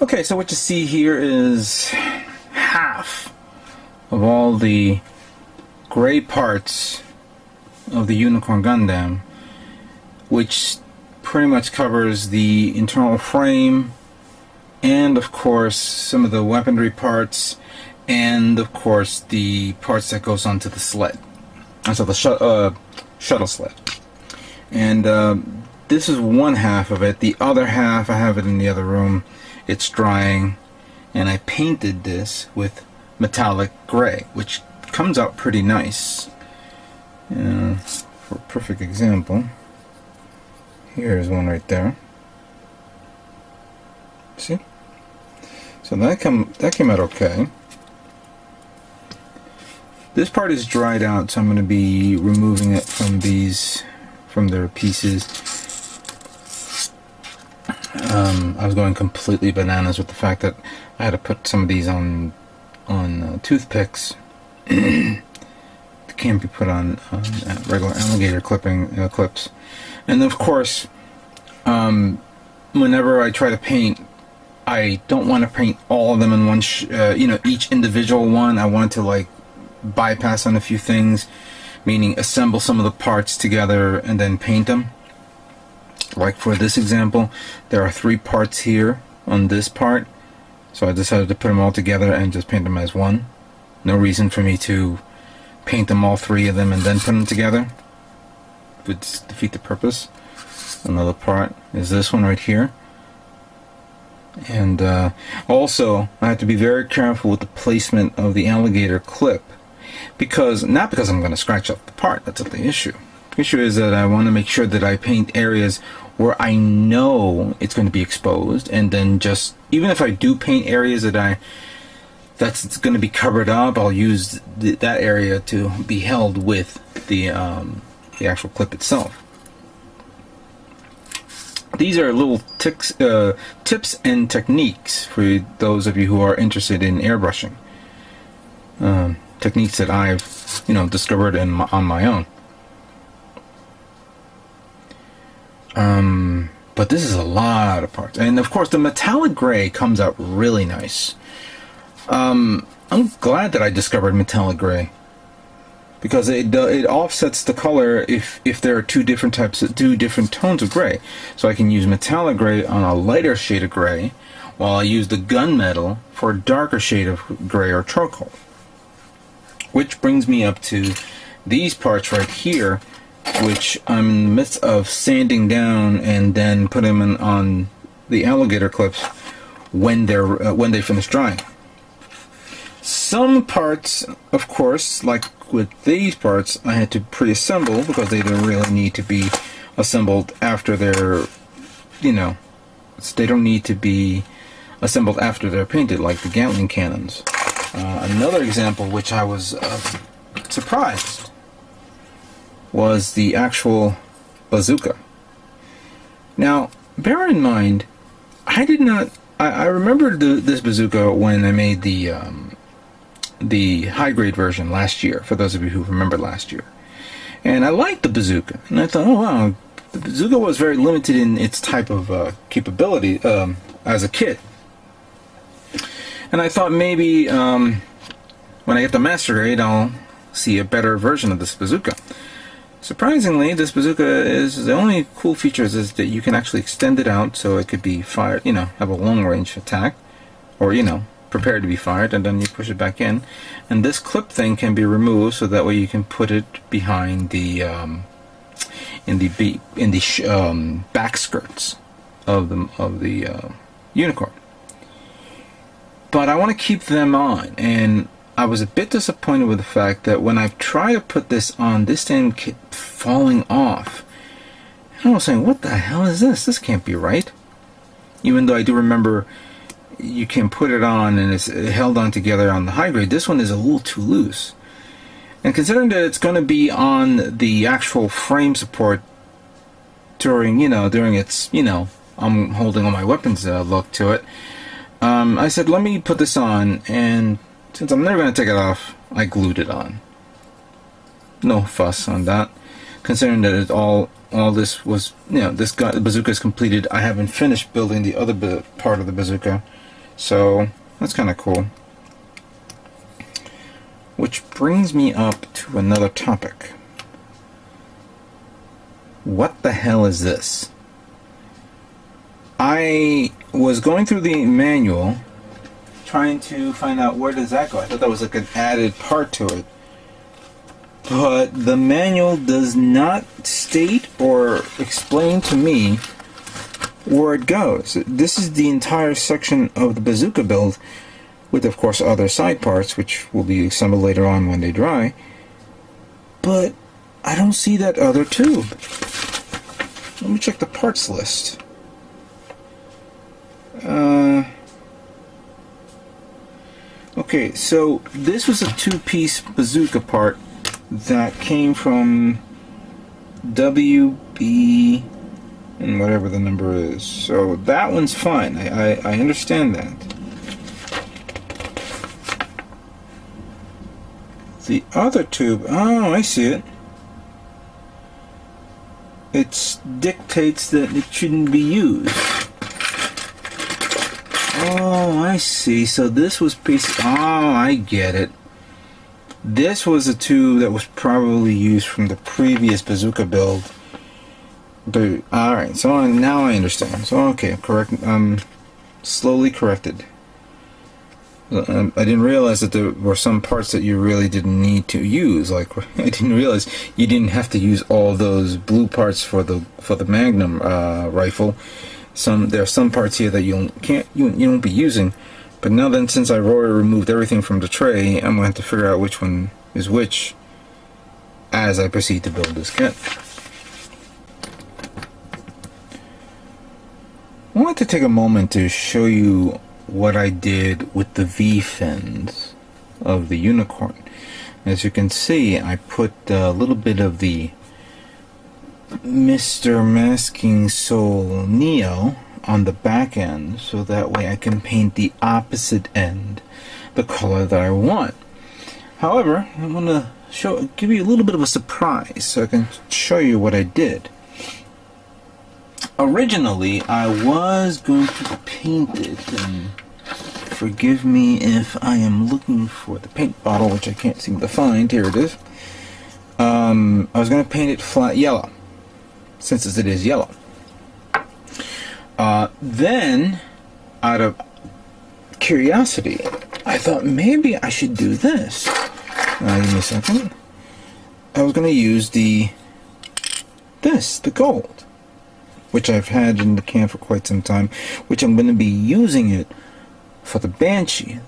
Okay, so what you see here is half of all the gray parts of the Unicorn Gundam, which pretty much covers the internal frame and of course some of the weaponry parts and of course the parts that goes onto the sled, so the shuttle sled. And this is one half of it. The other half, I have it in the other room. It's drying, and I painted this with metallic gray, which comes out pretty nice. For a perfect example, here's one right there. See? So that came out okay. This part is dried out, so I'm going to be removing it from their pieces. I was going completely bananas with the fact that I had to put some of these on toothpicks. They can't be put on regular alligator clips. And of course, whenever I try to paint, I don't want to paint all of them in one, each individual one. I want to like bypass on a few things, meaning assemble some of the parts together and then paint them. Like for this example, there are 3 parts here on this part, so I decided to put them all together and just paint them as one. No reason for me to paint them, all 3 of them, and then put them together. It would defeat the purpose. Another part is this one right here. And also, I have to be very careful with the placement of the alligator clip, not because I'm going to scratch up the part. That's not the issue. The issue is that I want to make sure that I paint areas where I know it's going to be exposed, and then just, even if I do paint areas that's going to be covered up, I'll use that area to be held with the actual clip itself. These are little tips and techniques for those of you who are interested in airbrushing. Techniques that I've, discovered on my own. But this is a lot of parts, and of course the metallic gray comes out really nice. I'm glad that I discovered metallic gray, because it offsets the color if there are two different tones of gray. So I can use metallic gray on a lighter shade of gray, while I use the gunmetal for a darker shade of gray or charcoal. Which brings me up to these parts right here, which I'm in the midst of sanding down and then put them on the alligator clips when they finish drying. Some parts, of course, like with these parts, I had to pre-assemble because they don't really need to be assembled after they're, they don't need to be assembled after they're painted, like the Gatling cannons. Another example which I was surprised was the actual bazooka. Now, bear in mind, I remembered this bazooka when I made the high-grade version last year, for those of you who remember last year. And I liked the bazooka, and I thought, oh wow, the bazooka was very limited in its type of capability as a kit. And I thought maybe when I get the master grade, I'll see a better version of this bazooka. Surprisingly, this bazooka is, the only cool features is that you can actually extend it out so it could be fired, have a long-range attack, or, prepared to be fired, and then you push it back in. And this clip thing can be removed, so that way you can put it behind the back skirts of the Unicorn. But I want to keep them on, and I was a bit disappointed with the fact that when I've tried to put this on, this thing kept falling off. And I was saying, what the hell is this? This can't be right. Even though I do remember you can put it on and it's held on together on the high grade, this one is a little too loose. And considering that it's going to be on the actual frame support during its, I'm holding all my weapons look to it, I said, let me put this on, and since I'm never going to take it off, I glued it on. No fuss on that. Considering that all this was, this bazooka is completed, I haven't finished building the other part of the bazooka. So that's kind of cool. Which brings me up to another topic. What the hell is this? I was going through the manual trying to find out where does that go. I thought that was like an added part to it. But the manual does not state or explain to me where it goes. This is the entire section of the bazooka build, with of course other side parts which will be assembled later on when they dry. But I don't see that other tube. Let me check the parts list. Okay, so this was a two-piece bazooka part that came from WB and whatever the number is. So that one's fine. I understand that. The other tube, oh, I see it. It dictates that it shouldn't be used. Oh, I see. So this was oh, I get it. This was a tube that was probably used from the previous bazooka build. Alright, so now I understand. So, okay, correct. Slowly corrected. I didn't realize that there were some parts that you really didn't need to use. Like, I didn't realize you didn't have to use all those blue parts for the Magnum rifle. There are some parts here that you won't be using. But now then, since I've already removed everything from the tray, I'm going to have to figure out which one is which as I proceed to build this kit. I want to take a moment to show you what I did with the V-fins of the Unicorn. As you can see, I put a little bit of the Mr. Masking Soul Neo on the back end, so that way I can paint the opposite end the color that I want. However, I'm going to give you a little bit of a surprise so I can show you what I did. Originally, I was going to paint it, and forgive me if I am looking for the paint bottle, which I can't seem to find. Here it is. I was going to paint it flat yellow, since it is yellow. Then, out of curiosity, I thought maybe I should do this. Give me a second. I was going to use the gold, which I've had in the can for quite some time, which I'm going to be using it for the Banshee.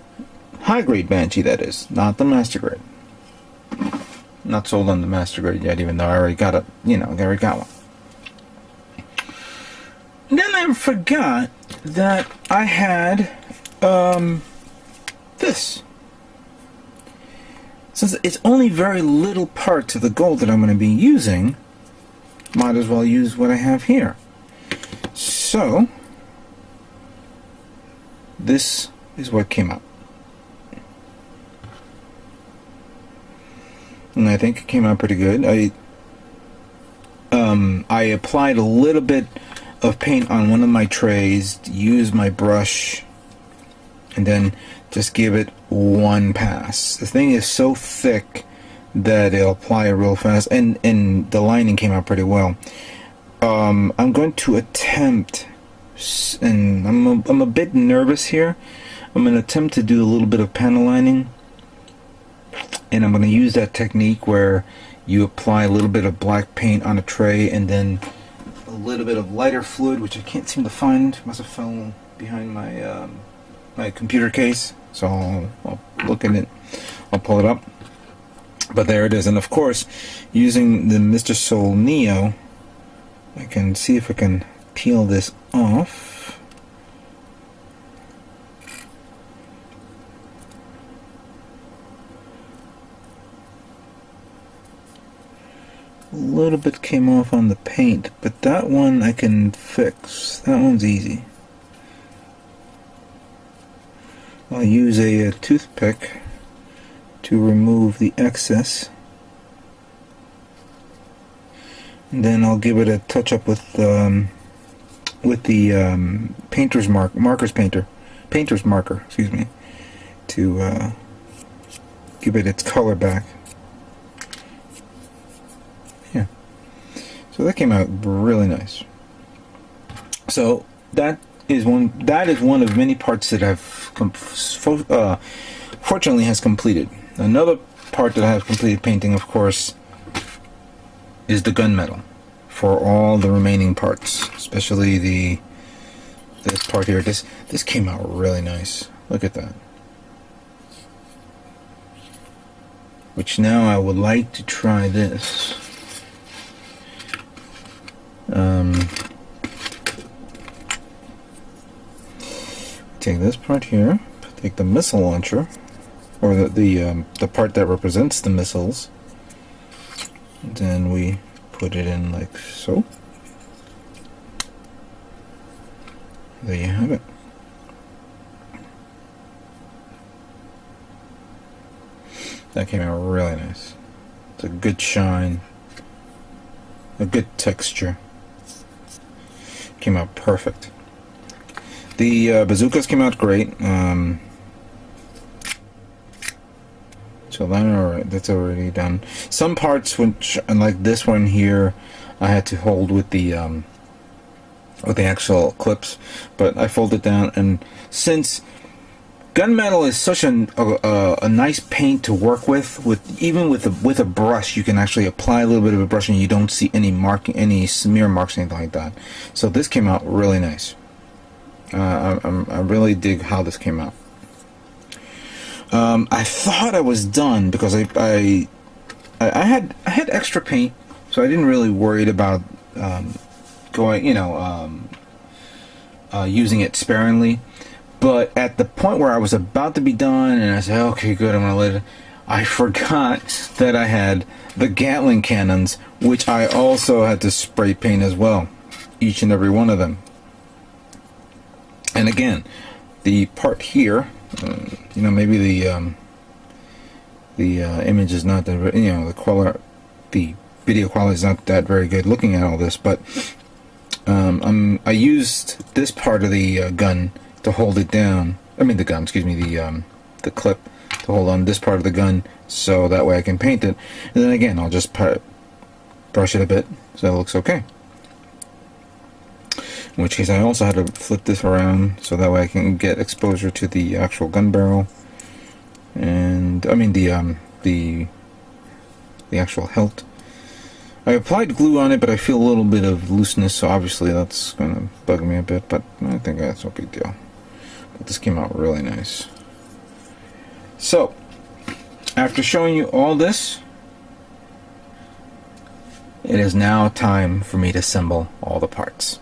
High-grade Banshee, that is, not the Master Grade. Not sold on the Master Grade yet, even though I already got it, I already got one. And then I forgot that I had this. Since it's only very little parts of the gold that I'm going to be using, might as well use what I have here. So, this is what came out. And I think it came out pretty good. I applied a little bit of paint on one of my trays, use my brush, and then just give it one pass. The thing is so thick that it'll apply it real fast, and the lining came out pretty well. I'm going to attempt, and I'm a bit nervous here. I'm going to attempt to do a little bit of panel lining, and I'm going to use that technique where you apply a little bit of black paint on a tray and then a little bit of lighter fluid, which I can't seem to find. Must have fell behind my my computer case, so I'll look at it. I'll pull it up. But there it is, and of course, using the Mr. Soul Neo, I can see if I can peel this off. A little bit came off on the paint, but that one I can fix. That one's easy. I'll use a toothpick to remove the excess, and then I'll give it a touch up with the painter's markers painter painter's marker, excuse me, to give it its color back. Yeah. So that came out really nice. So that is one of many parts that I've fortunately has completed. Another part that I have completed painting, of course, is the gunmetal for all the remaining parts, especially this part here. This came out really nice. Look at that. Which now I would like to try this. Take this part here, take the missile launcher, or the part that represents the missiles, and then we put it in like so. There you have it. That came out really nice. It's a good shine, a good texture. Came out perfect. The bazookas came out great. So that's already done. Some parts, which, like this one here, I had to hold with the actual clips, but I folded down. And since gunmetal is such a nice paint to work with even with a brush, you can actually apply a little bit of a brush and you don't see any smear marks, anything like that. So this came out really nice. I really dig how this came out. I thought I was done because I had extra paint, so I didn't really worry about going, using it sparingly. But at the point where I was about to be done, and I said, "Okay, good, I'm gonna let it," I forgot that I had the Gatling cannons, which I also had to spray paint as well, each and every one of them. And again, the part here, maybe the image is not that, the video quality is not that very good looking at all this, but I used this part of the gun to hold it down. I mean the gun, excuse me, the clip to hold on this part of the gun, so that way I can paint it. And then again, I'll just brush it a bit so it looks okay. In which case I also had to flip this around so that way I can get exposure to the actual gun barrel, and I mean the actual hilt. I applied glue on it, but I feel a little bit of looseness, so obviously that's gonna bug me a bit, but I think that's no big deal. But this came out really nice. So after showing you all this, it is now time for me to assemble all the parts.